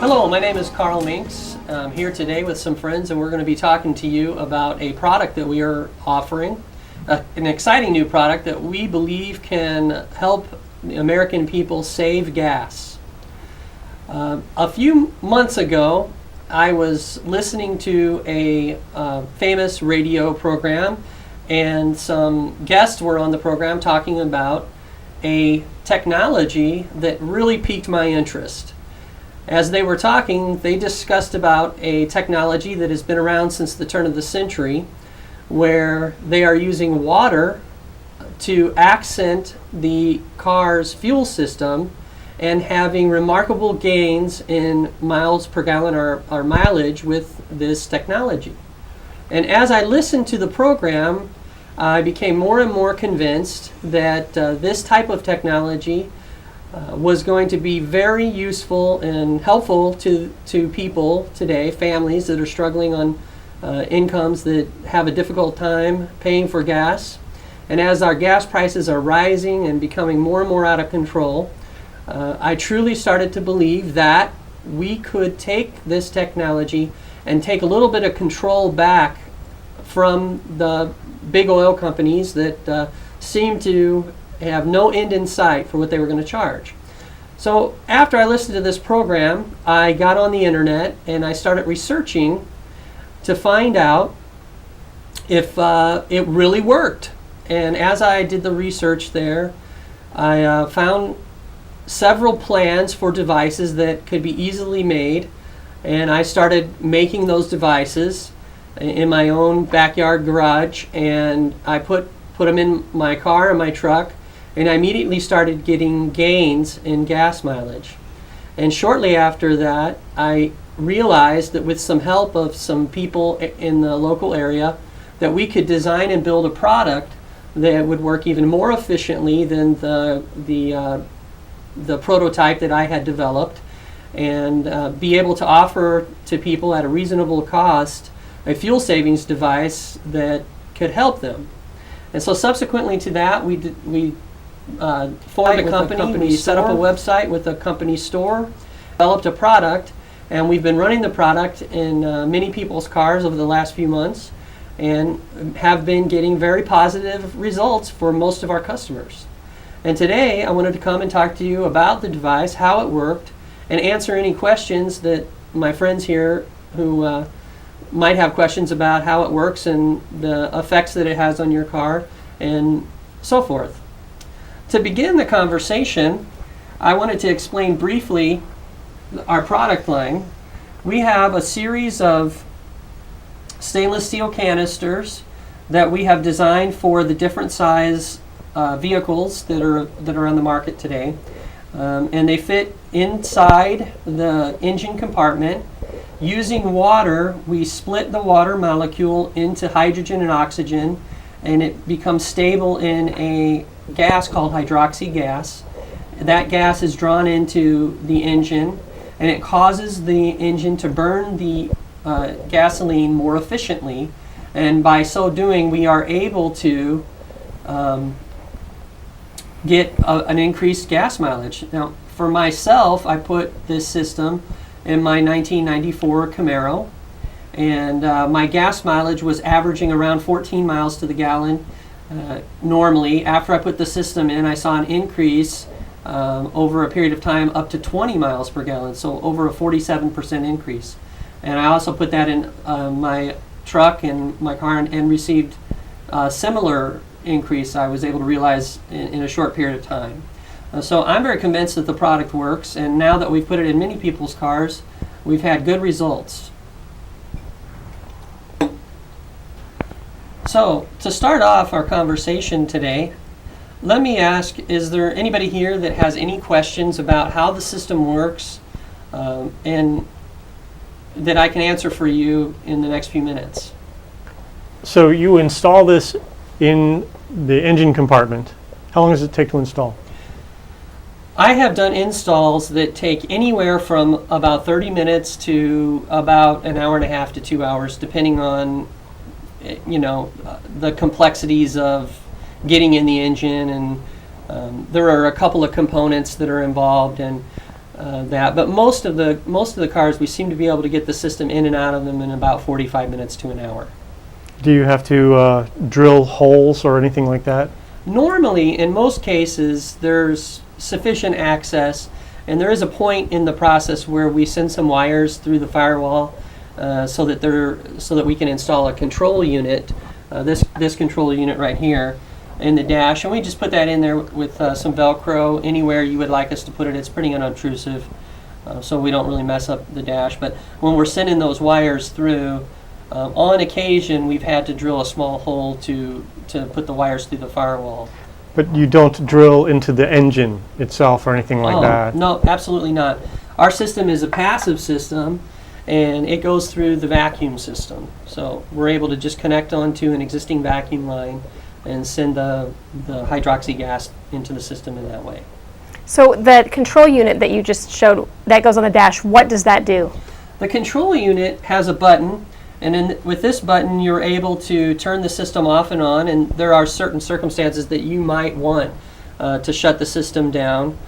Hello, my name is Carl Minks. I'm here today with some friends, and we're going to be talking to you about a product that we are offering, an exciting new product that we believe can help the American people save gas. A few months ago, I was listening to a famous radio program, and some guests were on the program talking about a technology that really piqued my interest. As they were talking, they discussed about a technology that has been around since the turn of the century, where they are using water to accent the car's fuel system and having remarkable gains in miles per gallon or mileage with this technology. And as I listened to the program, I became more and more convinced that this type of technology was going to be very useful and helpful to people today, families that are struggling on incomes that have a difficult time paying for gas. And as our gas prices are rising and becoming more and more out of control, I truly started to believe that we could take this technology and take a little bit of control back from the big oil companies that seem to have no end in sight for what they were going to charge. So after I listened to this program, I got on the internet and I started researching to find out if it really worked. And as I did the research there, I found several plans for devices that could be easily made, and I started making those devices in my own backyard garage, and I put them in my car and my truck, and I immediately started getting gains in gas mileage. And shortly after that, I realized that with some help of some people in the local area, that we could design and build a product that would work even more efficiently than the prototype that I had developed, and be able to offer to people at a reasonable cost a fuel savings device that could help them. And so subsequently to that, we formed a company. We set up a website with a company store, developed a product, and we've been running the product in many people's cars over the last few months, and have been getting very positive results for most of our customers. And today I wanted to come and talk to you about the device, how it worked, and answer any questions that my friends here who might have questions about how it works and the effects that it has on your car and so forth. To begin the conversation, I wanted to explain briefly our product line. We have a series of stainless steel canisters that we have designed for the different size vehicles that are on the market today, and they fit inside the engine compartment. Using water, we split the water molecule into hydrogen and oxygen, and it becomes stable in a gas called hydroxy gas. That gas is drawn into the engine, and it causes the engine to burn the gasoline more efficiently, and by so doing we are able to get an increased gas mileage. Now for myself, I put this system in my 1994 Camaro, and my gas mileage was averaging around 14 miles to the gallon normally. After I put the system in, I saw an increase over a period of time up to 20 miles per gallon, so over a 47% increase. And I also put that in my truck and my car, and received a similar increase I was able to realize in a short period of time. So I'm very convinced that the product works, and now that we've put it in many people's cars, we've had good results. So to start off our conversation today, let me ask, is there anybody here that has any questions about how the system works, and that I can answer for you in the next few minutes? So you install this in the engine compartment. How long does it take to install? I have done installs that take anywhere from about 30 minutes to about an hour and a half to 2 hours, depending on the complexities of getting in the engine, and there are a couple of components that are involved, and that. But most of the cars, we seem to be able to get the system in and out of them in about 45 minutes to an hour. Do you have to drill holes or anything like that? Normally, in most cases, there's sufficient access, and there is a point in the process where we send some wires through the firewall so that we can install a control unit, this control unit right here in the dash, and we just put that in there with some Velcro anywhere you would like us to put it. It's pretty unobtrusive, so we don't really mess up the dash. But when we're sending those wires through, on occasion we've had to drill a small hole to put the wires through the firewall. But you don't drill into the engine itself or anything like that? No, absolutely not. Our system is a passive system, and it goes through the vacuum system. So we're able to just connect onto an existing vacuum line and send the hydroxy gas into the system in that way. So that control unit that you just showed, that goes on the dash, what does that do? The control unit has a button, and with this button you're able to turn the system off and on, and there are certain circumstances that you might want to shut the system down.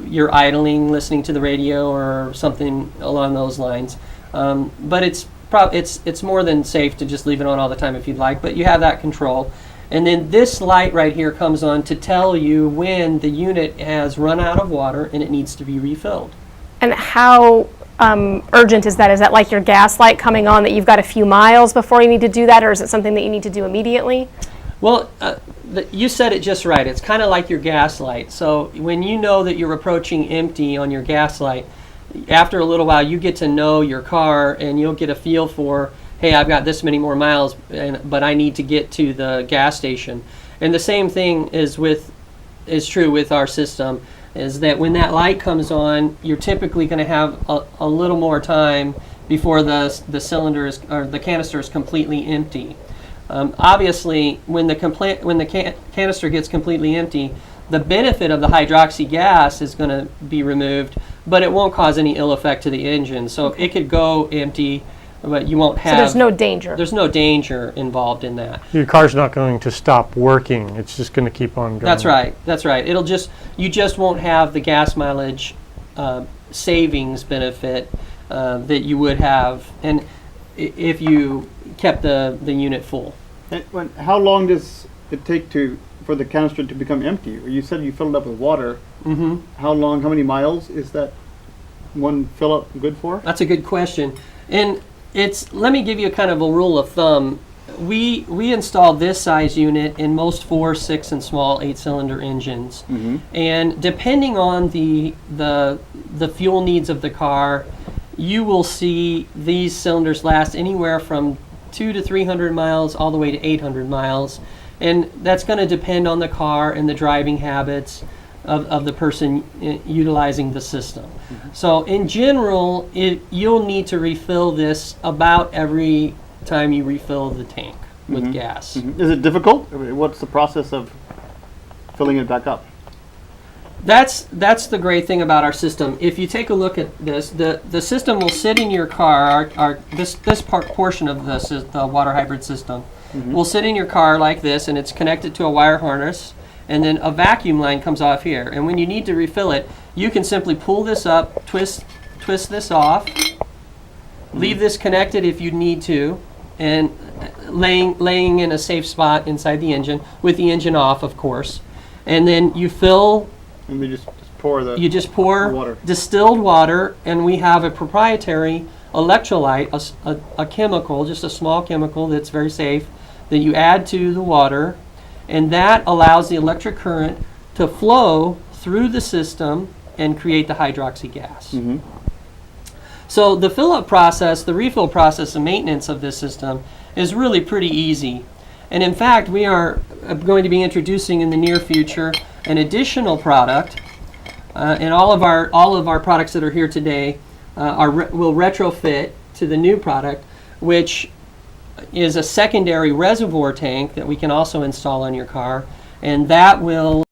You're idling, listening to the radio or something along those lines. But it's more than safe to just leave it on all the time if you'd like, but you have that control. And then this light right here comes on to tell you when the unit has run out of water and it needs to be refilled. And how urgent is that? Is that like your gas light coming on that you've got a few miles before you need to do that, or is it something that you need to do immediately? Well, you said it just right. It's kind of like your gas light. So when you know that you're approaching empty on your gas light, after a little while you get to know your car and you'll get a feel for, hey, I've got this many more miles, but I need to get to the gas station. And the same thing is true with our system, is that when that light comes on, you're typically going to have a little more time before the cylinder is, or the canister is completely empty. Obviously, when the canister gets completely empty, the benefit of the hydroxy gas is going to be removed, but it won't cause any ill effect to the engine. So it could go empty, but you won't have... So there's no danger. There's no danger involved in that. Your car's not going to stop working. It's just going to keep on going. That's right. That's right. You just won't have the gas mileage savings benefit that you would have, and if you kept the unit full. And how long does it take for the canister to become empty? You said you filled it up with water. Mm-hmm. How many miles is that one fill up good for? That's a good question. And let me give you a kind of a rule of thumb. We install this size unit in most 4, 6, and small 8-cylinder engines. Mm-hmm. And depending on the fuel needs of the car, you will see these cylinders last anywhere from 200 to 300 miles all the way to 800 miles. And that's going to depend on the car and the driving habits of the person utilizing the system. Mm-hmm. So in general, you'll need to refill this about every time you refill the tank with mm-hmm. gas. Mm-hmm. Is it difficult? What's the process of filling it back up? That's the great thing about our system. If you take a look at this, the system will sit in your car. This portion of this is the water hybrid system. Mm-hmm. Will sit in your car like this, and it's connected to a wire harness, and then a vacuum line comes off here. And when you need to refill it, you can simply pull this up, twist this off, leave this connected if you need to, and laying in a safe spot inside the engine with the engine off, of course. And then you fill. And we just pour the. You just pour water. Distilled water, and we have a proprietary electrolyte, a chemical, just a small chemical that's very safe, that you add to the water, and that allows the electric current to flow through the system and create the hydroxy gas. Mm-hmm. So the fill-up process, the refill process, and maintenance of this system is really pretty easy. And in fact, we are going to be introducing in the near future an additional product, and all of our products that are here today will retrofit to the new product, which is a secondary reservoir tank that we can also install on your car, and that will